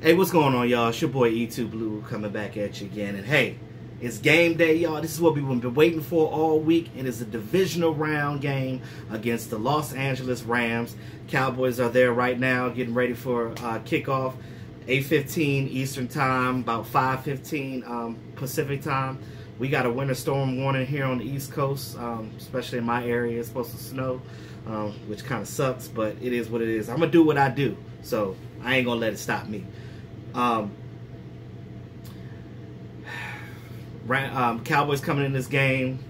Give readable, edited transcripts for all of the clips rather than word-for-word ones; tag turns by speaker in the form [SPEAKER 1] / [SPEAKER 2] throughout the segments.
[SPEAKER 1] Hey, what's going on, y'all? It's your boy E2 Blue coming back at you again. And hey, it's game day, y'all. This is what we've been waiting for all week. It is a divisional round game against the Los Angeles Rams. Cowboys are there right now getting ready for kickoff. 8:15 Eastern Time, about 5:15 Pacific Time. We got a winter storm warning here on the East Coast, especially in my area. It's supposed to snow, which kind of sucks, but it is what it is. I'm going to do what I do, so I ain't going to let it stop me. Cowboys coming in this game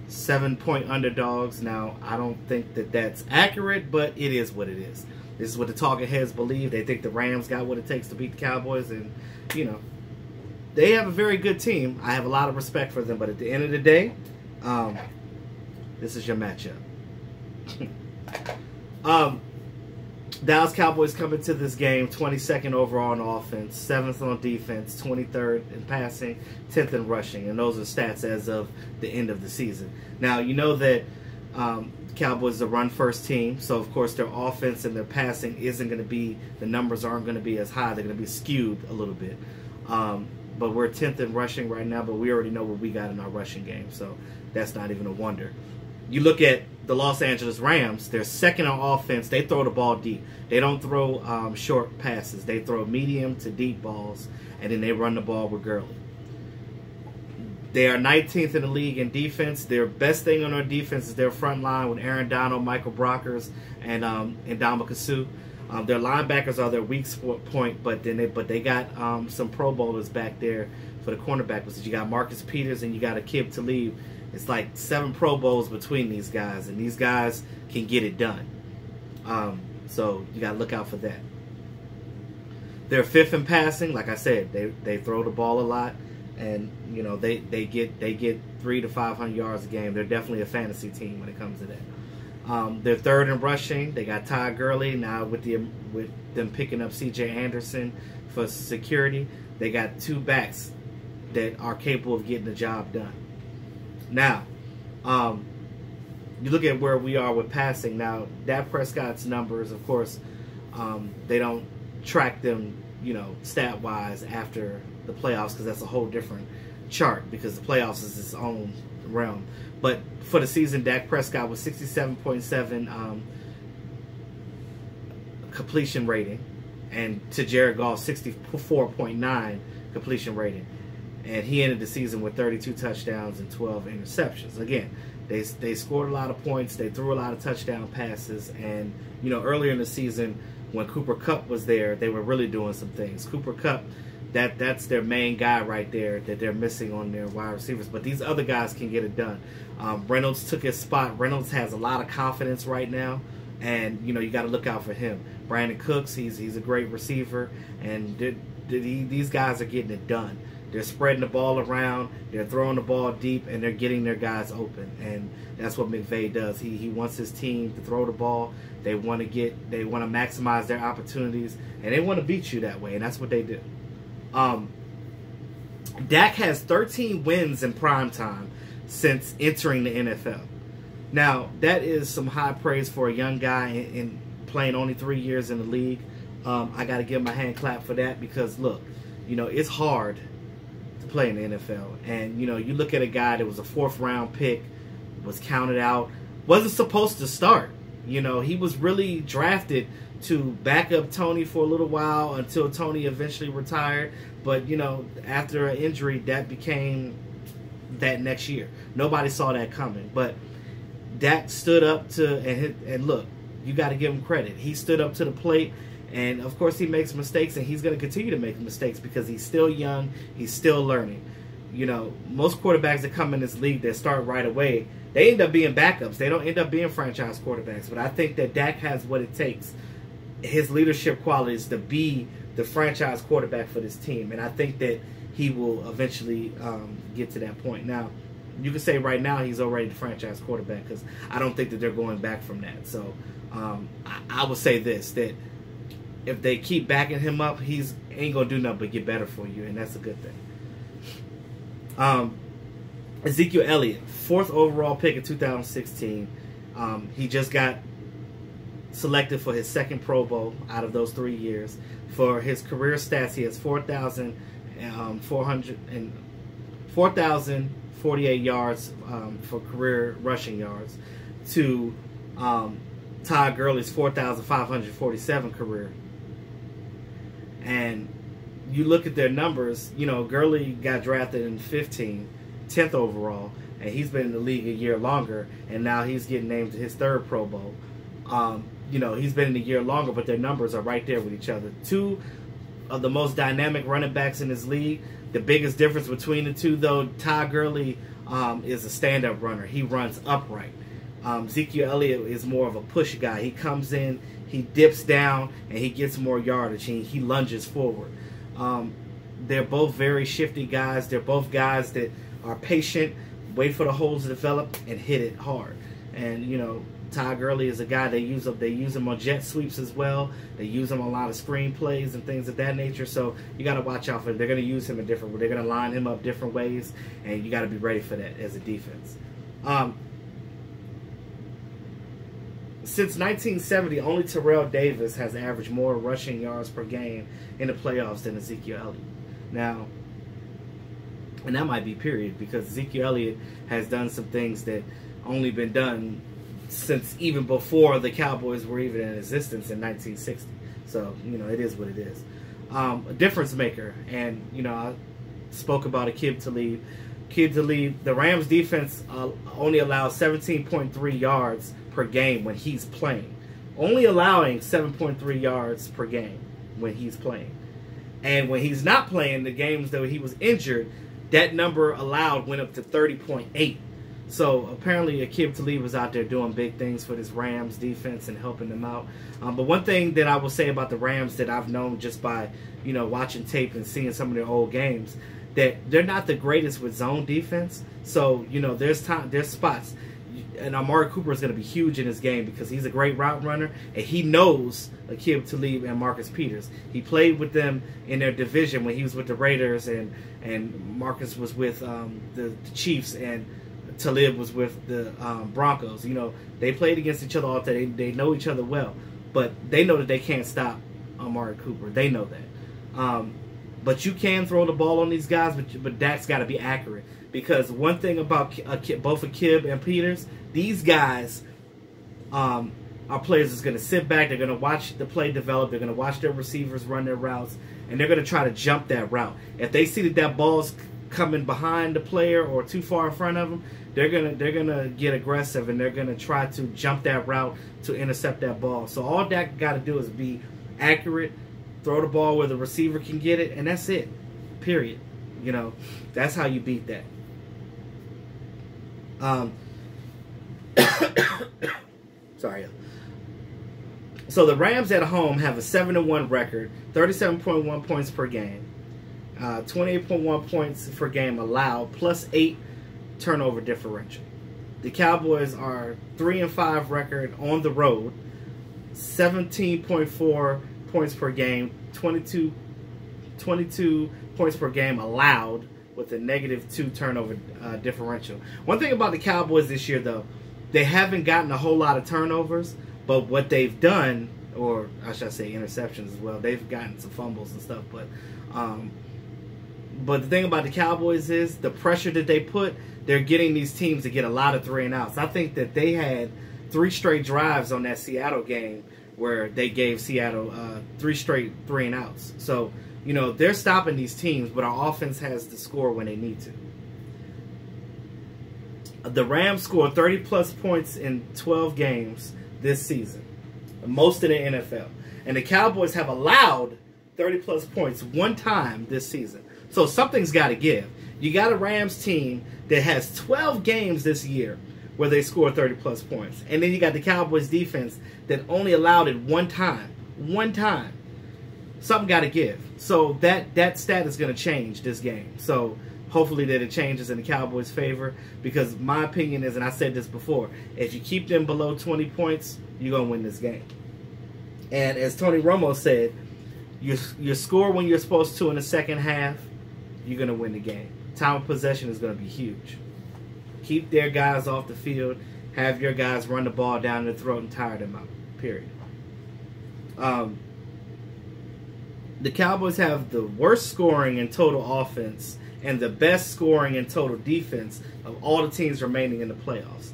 [SPEAKER 1] 7-point underdogs. Now, I don't think that that's accurate, but it is what it is. This is what the talking heads believe. They think the Rams got what it takes to beat the Cowboys, and you know, they have a very good team. I have a lot of respect for them, but at the end of the day, this is your matchup. Dallas Cowboys come into this game 22nd overall in offense, 7th on defense, 23rd in passing, 10th in rushing. And those are stats as of the end of the season. Now, you know that Cowboys is a run-first team, so of course their offense and their passing isn't going to be, the numbers aren't going to be as high. They're going to be skewed a little bit. But we're 10th in rushing right now, but we already know what we got in our rushing game, so that's not even a wonder. You look at the Los Angeles Rams, they're second on offense. They throw the ball deep. They don't throw short passes. They throw medium to deep balls, and then they run the ball with Gurley. They are 19th in the league in defense. Their best thing on their defense is their front line with Aaron Donald, Michael Brockers, and Ndamukong Suh. Their linebackers are their weak point, but they got some Pro Bowlers back there for the cornerback position. You got Marcus Peters and you got Aqib Talib. It's like 7 Pro Bowls between these guys, and these guys can get it done. So you got to look out for that. They're 5th in passing. Like I said, they throw the ball a lot, and you know they get 300 to 500 yards a game. They're definitely a fantasy team when it comes to that. They're 3rd in rushing. They got Todd Gurley now with them picking up C.J. Anderson for security. They got 2 backs that are capable of getting the job done. Now, you look at where we are with passing. Now, Dak Prescott's numbers, of course, they don't track them, you know, stat-wise after the playoffs, because that's a whole different chart, because the playoffs is its own realm. But for the season, Dak Prescott was 67.7 completion rating, and to Jared Goff 64.9 completion rating. And he ended the season with 32 touchdowns and 12 interceptions. Again, they scored a lot of points. They threw a lot of touchdown passes. And, you know, earlier in the season, when Cooper Kupp was there, they were really doing some things. Cooper Kupp, that's their main guy right there that they're missing on their wide receivers. But these other guys can get it done. Reynolds took his spot. Reynolds has a lot of confidence right now. And, you know, you got to look out for him. Brandon Cooks, he's a great receiver. And these guys are getting it done. They're spreading the ball around, they're throwing the ball deep, and they're getting their guys open. And that's what McVay does. He wants his team to throw the ball. They want to maximize their opportunities, and they want to beat you that way, and that's what they do. Dak has 13 wins in prime time since entering the NFL. Now, that is some high praise for a young guy in playing only 3 years in the league. I got to give him a hand clap for that, because, look, you know, it's hard play in the NFL. And you know, you look at a guy that was a 4th round pick, was counted out, wasn't supposed to start. You know, he was really drafted to back up Tony for a little while until Tony eventually retired. But you know, after an injury, that became that next year. Nobody saw that coming. But Dak stood up to and look, you got to give him credit. He stood up to the plate. And, of course, he makes mistakes, and he's going to continue to make mistakes because he's still young. He's still learning. You know, most quarterbacks that come in this league that start right away, they end up being backups. They don't end up being franchise quarterbacks. But I think that Dak has what it takes, his leadership qualities, to be the franchise quarterback for this team. And I think that he will eventually get to that point. Now, you can say right now he's already the franchise quarterback, because I don't think that they're going back from that. So I would say this, that if they keep backing him up, he's ain't going to do nothing but get better for you, and that's a good thing. Ezekiel Elliott, 4th overall pick in 2016. He just got selected for his second Pro Bowl out of those 3 years. For his career stats, he has 4,048 yards for career rushing yards to Todd Gurley's 4,547 career. And you look at their numbers, you know, Gurley got drafted in 10th overall, and he's been in the league a year longer, and now he's getting named to his third Pro Bowl. You know, he's been in a year longer, but their numbers are right there with each other. Two of the most dynamic running backs in this league. The biggest difference between the two, though, Todd Gurley is a stand-up runner. He runs upright. Ezekiel Elliott is more of a push guy. He comes in, he dips down, and he gets more yardage. He lunges forward. They're both very shifty guys. They're both guys that are patient, wait for the holes to develop, and hit it hard. And, you know, Todd Gurley is a guy they use him on jet sweeps as well. They use him on a lot of screen plays and things of that nature. So you got to watch out for it. They're going to use him in different. They're going to line him up different ways, and you got to be ready for that as a defense. Since 1970, only Terrell Davis has averaged more rushing yards per game in the playoffs than Ezekiel Elliott. Now, and that might be period, because Ezekiel Elliott has done some things that only been done since even before the Cowboys were even in existence in 1960. So, you know, it is what it is. A difference maker. And, you know, I spoke about Aqib Talib. Aqib Talib, the Rams defense only allows 17.3 yards per game when he's playing. Only allowing 7.3 yards per game when he's playing. And when he's not playing, the games that he was injured, that number allowed went up to 30.8. So apparently Aqib Talib was out there doing big things for this Rams defense and helping them out. But one thing that I will say about the Rams that I've known just by, you know, watching tape and seeing some of their old games, that they're not the greatest with zone defense. So, you know, there's spots. And Amari Cooper is going to be huge in this game because he's a great route runner, and he knows Aqib Talib and Marcus Peters. He played with them in their division when he was with the Raiders, and Marcus was with the Chiefs, and Talib was with the Broncos. You know, they played against each other all the time. They know each other well, but they know that they can't stop Amari Cooper. They know that. But you can throw the ball on these guys, but that's got to be accurate. Because one thing about both Aqib and Peters, these guys are players that's going to sit back. They're going to watch the play develop. They're going to watch their receivers run their routes, and they're going to try to jump that route. If they see that ball's coming behind the player or too far in front of them, they're gonna get aggressive, and they're gonna try to jump that route to intercept that ball. So all that got to do is be accurate, throw the ball where the receiver can get it, and that's it. Period. You know, that's how you beat that. Sorry. So the Rams at home have a 7-1 record, 37.1 points per game, 28.1 points per game allowed, plus 8 turnover differential. The Cowboys are 3-5 record on the road, 17.4 points per game, 22 points per game allowed, with a -2 turnover differential. One thing about the Cowboys this year, though, they haven't gotten a whole lot of turnovers, but what they've done, or I should say interceptions as well, they've gotten some fumbles and stuff, but the thing about the Cowboys is the pressure that they put, they're getting these teams to get a lot of 3-and-outs. I think that they had 3 straight drives on that Seattle game where they gave Seattle 3 straight 3-and-outs. So, you know, they're stopping these teams, but our offense has to score when they need to. The Rams scored 30-plus points in 12 games this season, most in the NFL. And the Cowboys have allowed 30-plus points one time this season. So something's got to give. You got a Rams team that has 12 games this year where they scored 30-plus points. And then you got the Cowboys defense that only allowed it one time. One time. Something got to give. So that stat is going to change this game. So hopefully that it changes in the Cowboys' favor, because my opinion is, and I said this before, if you keep them below 20 points, you're going to win this game. And as Tony Romo said, you score when you're supposed to in the second half, you're going to win the game. Time of possession is going to be huge. Keep their guys off the field. Have your guys run the ball down their throat and tire them out. Period. Um, the Cowboys have the worst scoring in total offense and the best scoring in total defense of all the teams remaining in the playoffs.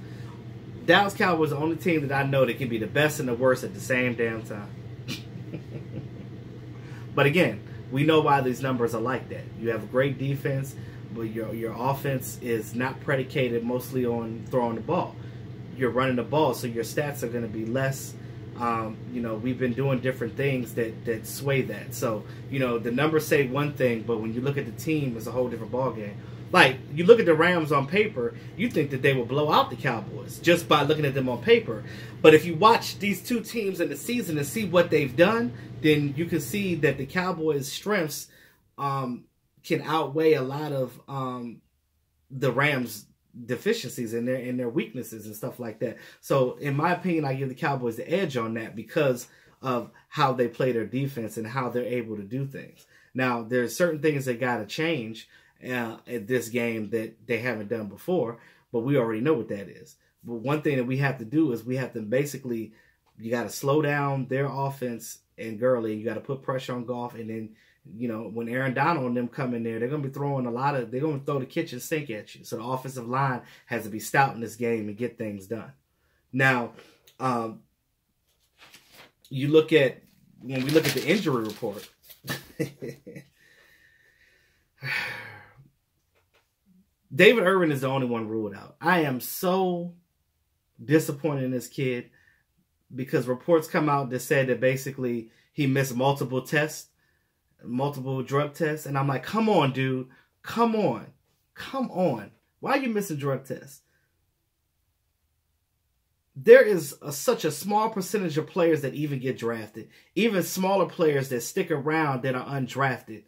[SPEAKER 1] Dallas Cowboys are the only team that I know that can be the best and the worst at the same damn time. But again, we know why these numbers are like that. You have a great defense, but your offense is not predicated mostly on throwing the ball. You're running the ball, so your stats are going to be less. We've been doing different things that sway that. So, the numbers say one thing, but when you look at the team, it's a whole different ballgame. Like, you look at the Rams on paper, you think that they will blow out the Cowboys just by looking at them on paper. But if you watch these two teams in the season and see what they've done, then you can see that the Cowboys' strengths can outweigh a lot of the Rams' deficiencies and their weaknesses and stuff like that. So, in my opinion, I give the Cowboys the edge on that because of how they play their defense and how they're able to do things. Now, there's certain things that got to change at this game that they haven't done before, but we already know what that is. But one thing that we have to do is we have to basically, you got to slow down their offense and Gurley. You got to put pressure on Goff, and then when Aaron Donald and them come in there, they're going to be throwing they're going to throw the kitchen sink at you. So the offensive line has to be stout in this game and get things done. Now, when we look at the injury report, David Irvin is the only one ruled out. I am so disappointed in this kid because reports come out that said that basically he missed multiple drug tests. And I'm like, come on, dude. Come on. Why are you missing drug tests? There is such a small percentage of players that even get drafted. Even smaller players that stick around that are undrafted.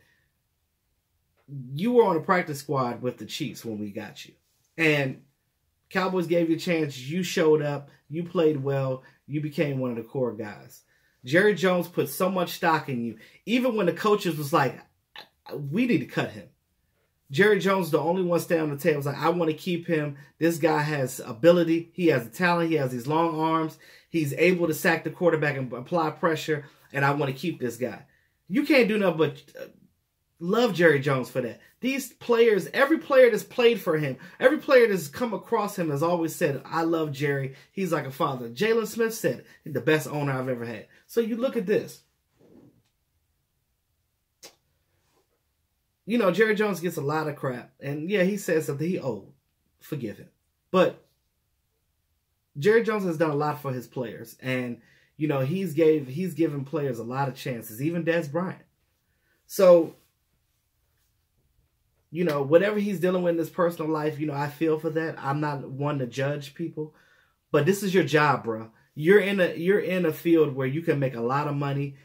[SPEAKER 1] You were on a practice squad with the Chiefs when we got you. And Cowboys gave you a chance. You showed up. You played well. You became one of the core guys. Jerry Jones put so much stock in you. Even when the coaches was like, we need to cut him. Jerry Jones, the only one standing on the table, was like, I want to keep him. This guy has ability. He has the talent. He has these long arms. He's able to sack the quarterback and apply pressure. And I want to keep this guy. You can't do nothing but love Jerry Jones for that. These players, every player that's played for him, every player that's come across him has always said, I love Jerry. He's like a father. Jalen Smith said, he's the best owner I've ever had. So you look at this. Jerry Jones gets a lot of crap. And yeah, he said something he owed. Forgive him. But Jerry Jones has done a lot for his players. And, he's given players a lot of chances, even Des Bryant. So, whatever he's dealing with in his personal life, I feel for that. I'm not one to judge people, but this is your job, bro. You're in a field where you can make a lot of money,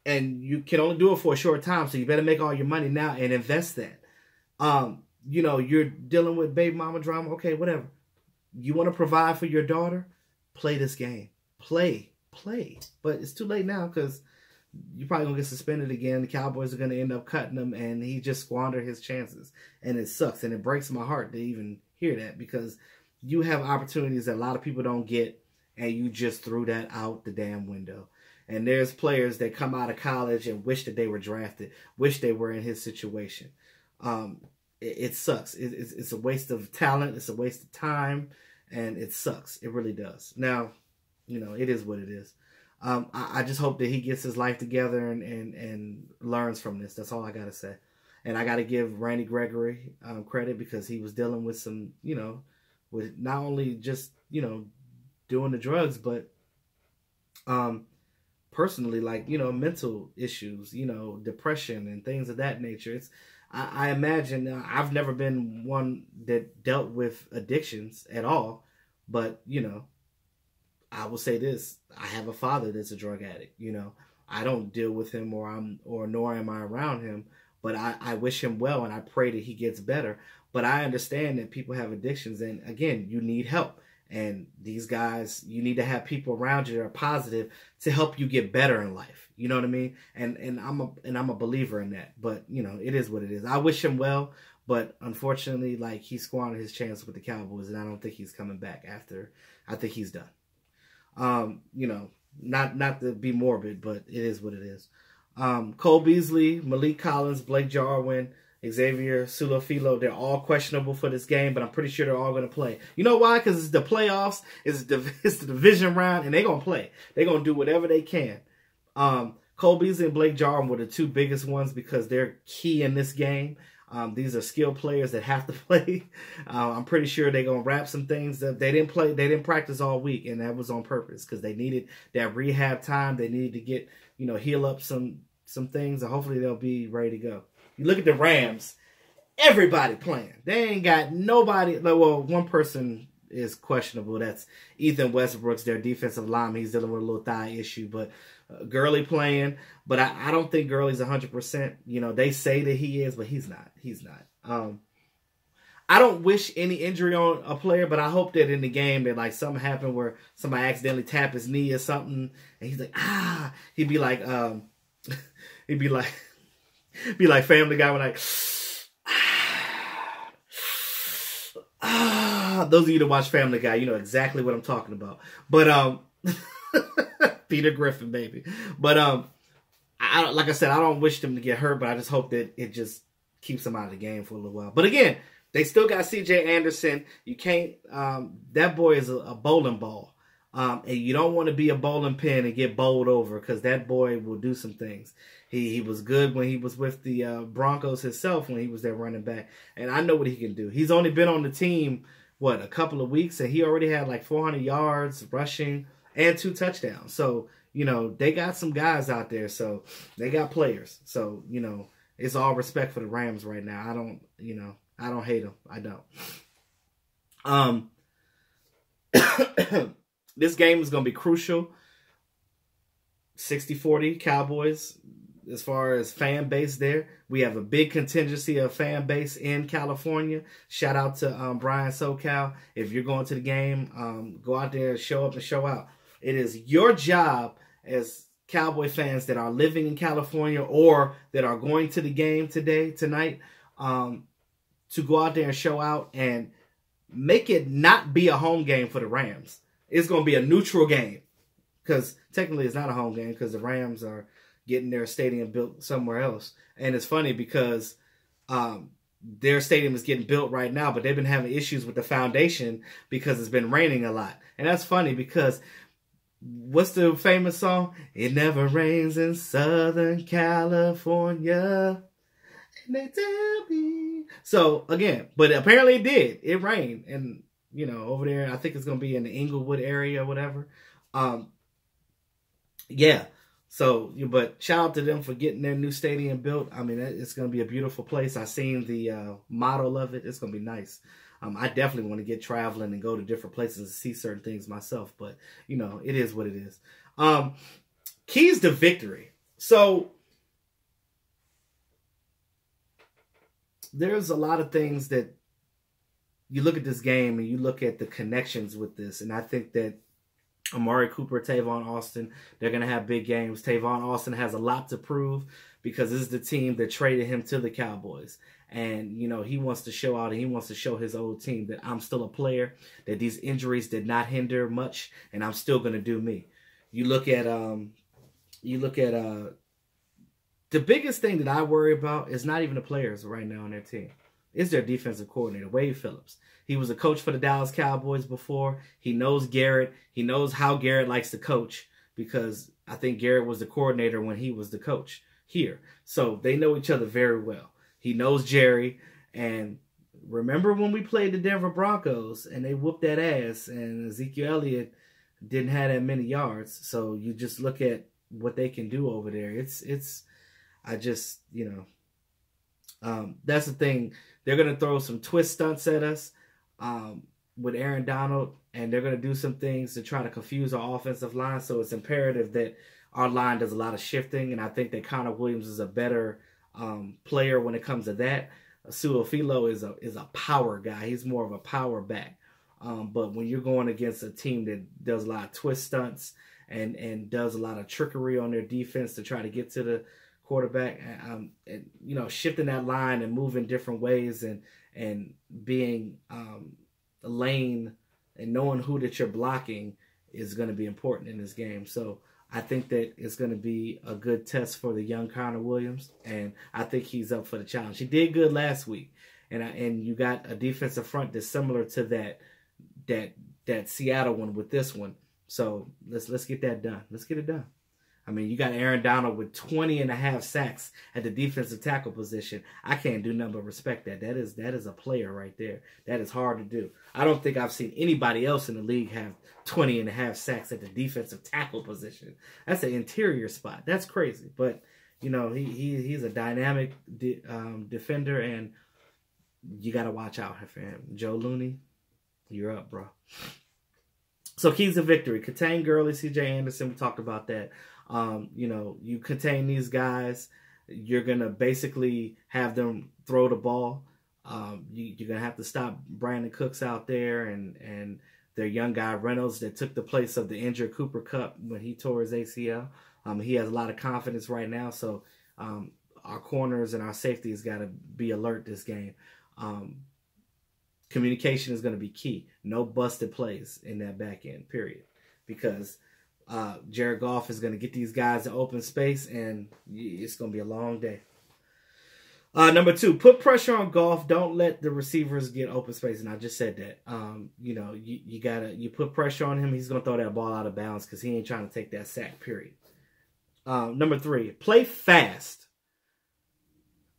[SPEAKER 1] and you can only do it for a short time. So you better make all your money now and invest that. You're dealing with baby mama drama. Okay, whatever. You want to provide for your daughter? Play this game. Play. But it's too late now because you're probably going to get suspended again. The Cowboys are going to end up cutting him, and he just squandered his chances. And it sucks, and it breaks my heart to even hear that because you have opportunities that a lot of people don't get, and you just threw that out the damn window. And there's players that come out of college and wish that they were drafted, wish they were in his situation. It sucks. It's a waste of talent. It's a waste of time, and it sucks. It really does. Now, it is what it is. I just hope that he gets his life together and learns from this. That's all I got to say. And I got to give Randy Gregory credit because he was dealing with some, with not only just, doing the drugs, but personally, like, mental issues, depression and things of that nature. I imagine, I've never been one that dealt with addictions at all, but, I will say this, I have a father that's a drug addict, I don't deal with him nor am I around him, but I wish him well and I pray that he gets better. But I understand that people have addictions, and again, you need help. And these guys, you need to have people around you that are positive to help you get better in life. You know what I mean? And I'm a believer in that. But, it is what it is. I wish him well, but unfortunately, like, he squandered his chance with the Cowboys, and I don't think he's coming back after. I think he's done. Not to be morbid, but it is what it is. Cole Beasley, Malik Collins, Blake Jarwin, Xavier Sulo-Filo, they're all questionable for this game, but I'm pretty sure they're all going to play. You know why? Because it's the playoffs, it's the division round, and they're going to play. They're going to do whatever they can. Cole Beasley and Blake Jarwin were the two biggest ones because they're key in this game. These are skilled players that have to play. I'm pretty sure they're going to wrap some things that they didn't play. They didn't practice all week, and that was on purpose because they needed that rehab time. They needed to get, heal up some things, and hopefully they'll be ready to go. You look at the Rams, everybody playing. They ain't got nobody. Well, one person is questionable. That's Ethan Westbrook's their defensive lineman. He's dealing with a little thigh issue, but Gurley playing. But I don't think Gurley's 100%. They say that he is, but he's not. He's not. I don't wish any injury on a player, but I hope that in the game that like something happened where somebody accidentally tap his knee or something, and he's like, he'd be like be like Family Guy when like, those of you that watch Family Guy, you know exactly what I'm talking about. But Peter Griffin, baby. But like I said, I don't wish them to get hurt, but I just hope that it just keeps them out of the game for a little while. But again, they still got C.J. Anderson. You can't. That boy is a bowling ball. And you don't want to be a bowling pin and get bowled over because that boy will do some things. He was good when he was with the Broncos himself when he was their running back. And I know what he can do. He's only been on the team, a couple of weeks, and he already had like 400 yards rushing and 2 touchdowns. So, they got some guys out there. So they got players. So, it's all respect for the Rams right now. I don't hate them. I don't. This game is going to be crucial. 60-40 Cowboys as far as fan base there. We have a big contingency of fan base in California. Shout out to Brian SoCal. If you're going to the game, go out there, show up and show out. It is your job as Cowboy fans that are living in California or that are going to the game tonight, to go out there and show out and make it not be a home game for the Rams. It's going to be a neutral game because technically it's not a home game because the Rams are getting their stadium built somewhere else. And it's funny because their stadium is getting built right now, but they've been having issues with the foundation because it's been raining a lot. And that's funny because what's the famous song? It never rains in Southern California. And they tell me. So, again, but apparently it did. It rained. And over there, I think it's going to be in the Inglewood area or whatever. Yeah. So, but shout out to them for getting their new stadium built. I mean, it's going to be a beautiful place. I seen the model of it. It's going to be nice. I definitely want to get traveling and go to different places and see certain things myself. But, it is what it is. Keys to victory. So, there's a lot of things that you look at this game and you look at the connections with this. And I think that Amari Cooper, Tavon Austin, they're going to have big games. Tavon Austin has a lot to prove because this is the team that traded him to the Cowboys. And, he wants to show out and he wants to show his old team that I'm still a player, that these injuries did not hinder much, and I'm still going to do me. You look at the biggest thing that I worry about is not even the players right now on their team. It's their defensive coordinator, Wade Phillips. He was a coach for the Dallas Cowboys before. He knows Garrett. He knows how Garrett likes to coach because I think Garrett was the coordinator when he was the coach here. So they know each other very well. He knows Jerry. And remember when we played the Denver Broncos and they whooped that ass and Ezekiel Elliott didn't have that many yards. So you just look at what they can do over there. That's the thing. They're going to throw some twist stunts at us with Aaron Donald, and they're going to do some things to try to confuse our offensive line. So it's imperative that our line does a lot of shifting, and I think that Connor Williams is a better player when it comes to that. Sulo-Filo is a power guy. He's more of a power back. But when you're going against a team that does a lot of twist stunts and does a lot of trickery on their defense to try to get to the quarterback, and shifting that line and moving different ways and being a lane and knowing who that you're blocking is going to be important in this game. So I think that it's going to be a good test for the young Connor Williams, and I think he's up for the challenge. He did good last week, and you got a defensive front that's similar to that Seattle one with this one. So let's get that done. Let's get it done. I mean, you got Aaron Donald with 20.5 sacks at the defensive tackle position. I can't do nothing but respect that. That is a player right there. That is hard to do. I don't think I've seen anybody else in the league have 20.5 sacks at the defensive tackle position. That's an interior spot. That's crazy. But, you know, he's a dynamic defender, and you got to watch out for him. Joe Looney, you're up, bro. So keys to victory: contain Gurley, C.J. Anderson. We talked about that. You know, you contain these guys, you're going to basically have them throw the ball. You're going to have to stop Brandon Cooks out there and their young guy Reynolds that took the place of the injured Cooper Kupp when he tore his ACL. He has a lot of confidence right now, so our corners and our safeties got to be alert this game. Communication is going to be key. No busted plays in that back end, period. Because Jared Goff is going to get these guys in open space, and it's going to be a long day. Number 2, put pressure on Goff. Don't let the receivers get open space. And I just said that. You know, you put pressure on him, he's going to throw that ball out of bounds because he ain't trying to take that sack, period. Number 3, play fast.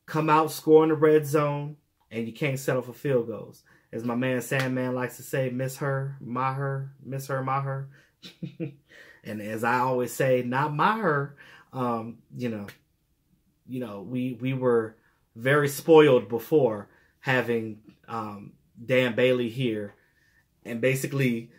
[SPEAKER 1] Come out, score in the red zone, and you can't settle for field goals. As my man Sandman likes to say, miss her, my her, miss her, my her. And as I always say, not my her. You know, we were very spoiled before having Dan Bailey here, and basically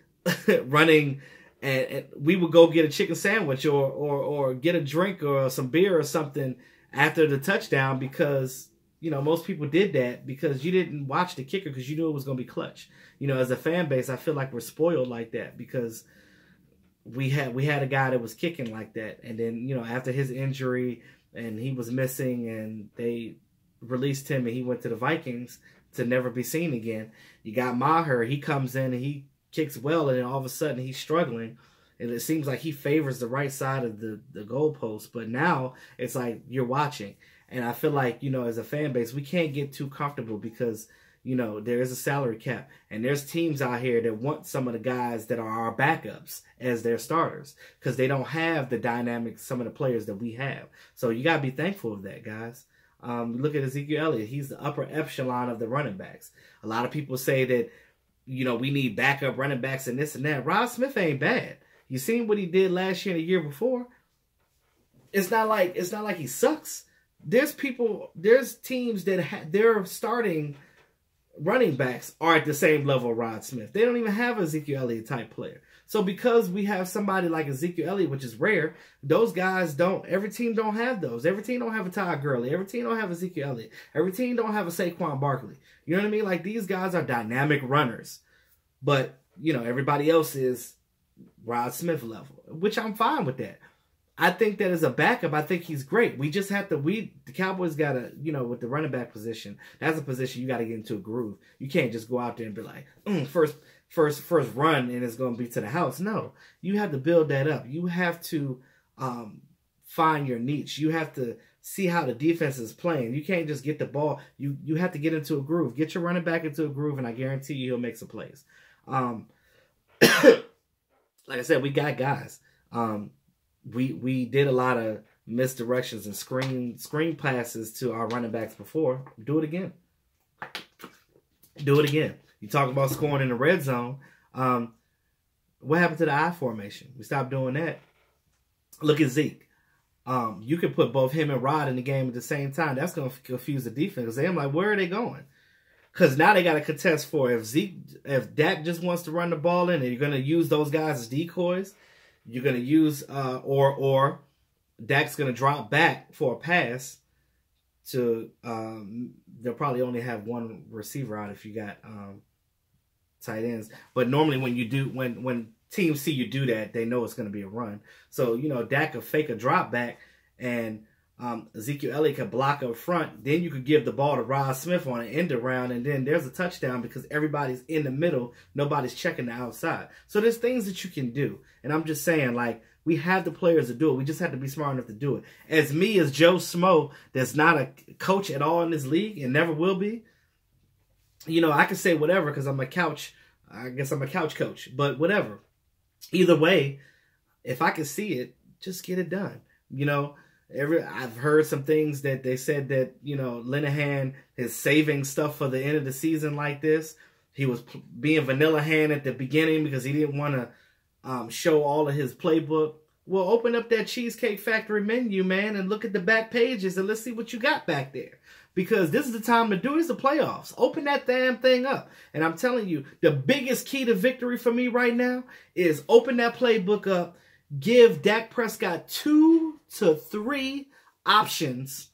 [SPEAKER 1] running, and we would go get a chicken sandwich or get a drink or some beer or something after the touchdown, because you know, most people did that because you didn't watch the kicker because you knew it was going to be clutch. You know, as a fan base, I feel like we're spoiled like that because we had a guy that was kicking like that. And then, you know, after his injury and he was missing and they released him and he went to the Vikings to never be seen again. You got Maher. He comes in and he kicks well, and then all of a sudden he's struggling. And it seems like he favors the right side of the goalpost. But now it's like you're watching. And I feel like, you know, as a fan base, we can't get too comfortable because, you know, there is a salary cap. And there's teams out here that want some of the guys that are our backups as their starters because they don't have the dynamics, some of the players that we have. So you got to be thankful of that, guys. Look at Ezekiel Elliott. He's the upper echelon of the running backs. A lot of people say that, you know, we need backup running backs and this and that. Rod Smith ain't bad. You seen what he did last year and the year before? It's not like he sucks. There's teams that their starting running backs are at the same level of Rod Smith. They don't even have an Ezekiel Elliott type player. So because we have somebody like Ezekiel Elliott, which is rare, those guys don't. Every team don't have those. Every team don't have a Todd Gurley. Every team don't have Ezekiel Elliott. Every team don't have a Saquon Barkley. You know what I mean? Like, these guys are dynamic runners. But, you know, everybody else is Rod Smith level, which I'm fine with that. I think that as a backup, I think he's great. We just have to, the Cowboys got to, you know, with the running back position, that's a position you got to get into a groove. You can't just go out there and be like, first run and it's going to be to the house. No, you have to build that up. You have to find your niche. You have to see how the defense is playing. You can't just get the ball. You have to get into a groove. Get your running back into a groove, and I guarantee you he'll make some plays. Like I said, we got guys. We did a lot of misdirections and screen passes to our running backs before. Do it again. Do it again. You talk about scoring in the red zone. What happened to the I formation? We stopped doing that. Look at Zeke. You could put both him and Rod in the game at the same time. That's going to confuse the defense. I'm like, where are they going? Because now they got to contest for if Dak just wants to run the ball in, and you're going to use those guys as decoys. You're going to use, or Dak's going to drop back for a pass to, they'll probably only have one receiver out if you got tight ends. But normally when you do, when teams see you do that, they know it's going to be a run. So, you know, Dak will fake a drop back and Ezekiel Elliott could block up front. Then you could give the ball to Rod Smith on an end around, and then there's a touchdown because everybody's in the middle. Nobody's checking the outside. So there's things that you can do. And I'm just saying, like, we have the players to do it. We just have to be smart enough to do it. As me, as Joe Smo, that's not a coach at all in this league and never will be, you know, I can say whatever because I guess I'm a couch coach. But whatever. Either way, if I can see it, just get it done. You know, I've heard some things that they said that, you know, Linehan is saving stuff for the end of the season like this. He was being vanilla hand at the beginning because he didn't want to show all of his playbook. Well, open up that Cheesecake Factory menu, man, and look at the back pages and let's see what you got back there. Because this is the time to do it. It's the playoffs. Open that damn thing up. And I'm telling you, the biggest key to victory for me right now is open that playbook up. Give Dak Prescott 2 to 3 options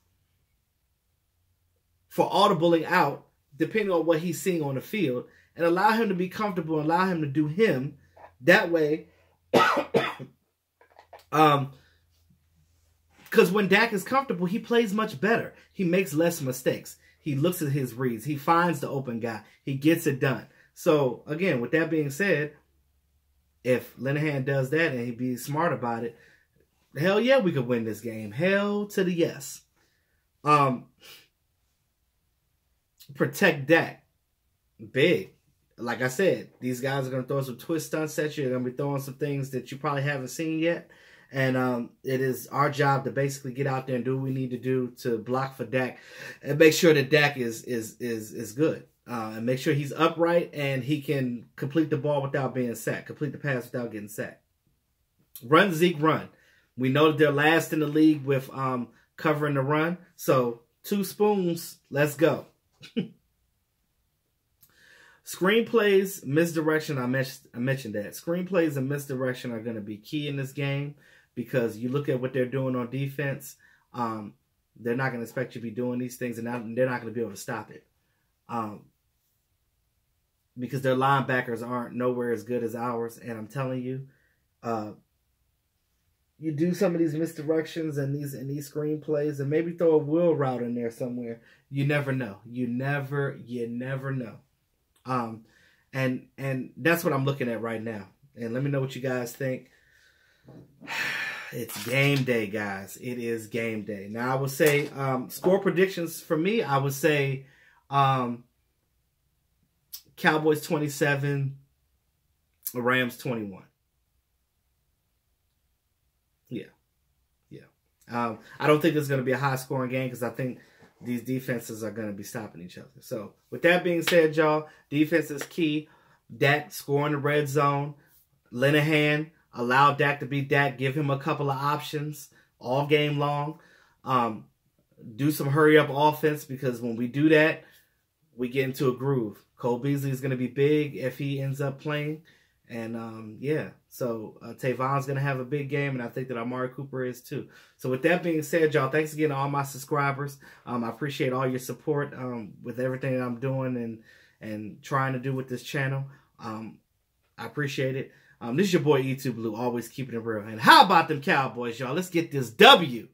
[SPEAKER 1] for audibling out, depending on what he's seeing on the field, and allow him to be comfortable and allow him to do him. That way, because when Dak is comfortable, he plays much better. He makes less mistakes. He looks at his reads. He finds the open guy. He gets it done. So, again, with that being said, if Linehan does that and he be smart about it, hell yeah, we could win this game. Hell to the yes. Protect Dak. Big. Like I said, these guys are going to throw some twist stunts at you. They're going to be throwing some things that you probably haven't seen yet. And it is our job to basically get out there and do what we need to do to block for Dak and make sure that Dak is good. And make sure he's upright and he can complete the ball without being sacked. Complete the pass without getting sacked. Run, Zeke, run. We know that they're last in the league with covering the run. So, 2 spoons. Let's go. Screenplays, misdirection. I mentioned that. Screenplays and misdirection are going to be key in this game because you look at what they're doing on defense. They're not going to expect you to be doing these things, and they're not going to be able to stop it. Because their linebackers aren't nowhere as good as ours. And I'm telling you, you do some of these misdirections and these screenplays and maybe throw a wheel route in there somewhere. You never know. You never know. And that's what I'm looking at right now. And let me know what you guys think. It's game day, guys. It is game day. Now, I would say score predictions for me, I would say Cowboys 27, Rams 21. Yeah. I don't think it's going to be a high-scoring game because I think these defenses are going to be stopping each other. So, with that being said, y'all, defense is key. Dak scoring the red zone. Linehan, allow Dak to be Dak. Give him a couple of options all game long. Do some hurry-up offense because when we do that, we get into a groove. Cole Beasley is going to be big if he ends up playing. And, yeah, so Tavon's going to have a big game, and I think that Amari Cooper is too. So with that being said, y'all, thanks again to all my subscribers. I appreciate all your support with everything that I'm doing and trying to do with this channel. I appreciate it. This is your boy E2 Blue, always keeping it real. And how about them Cowboys, y'all? Let's get this W.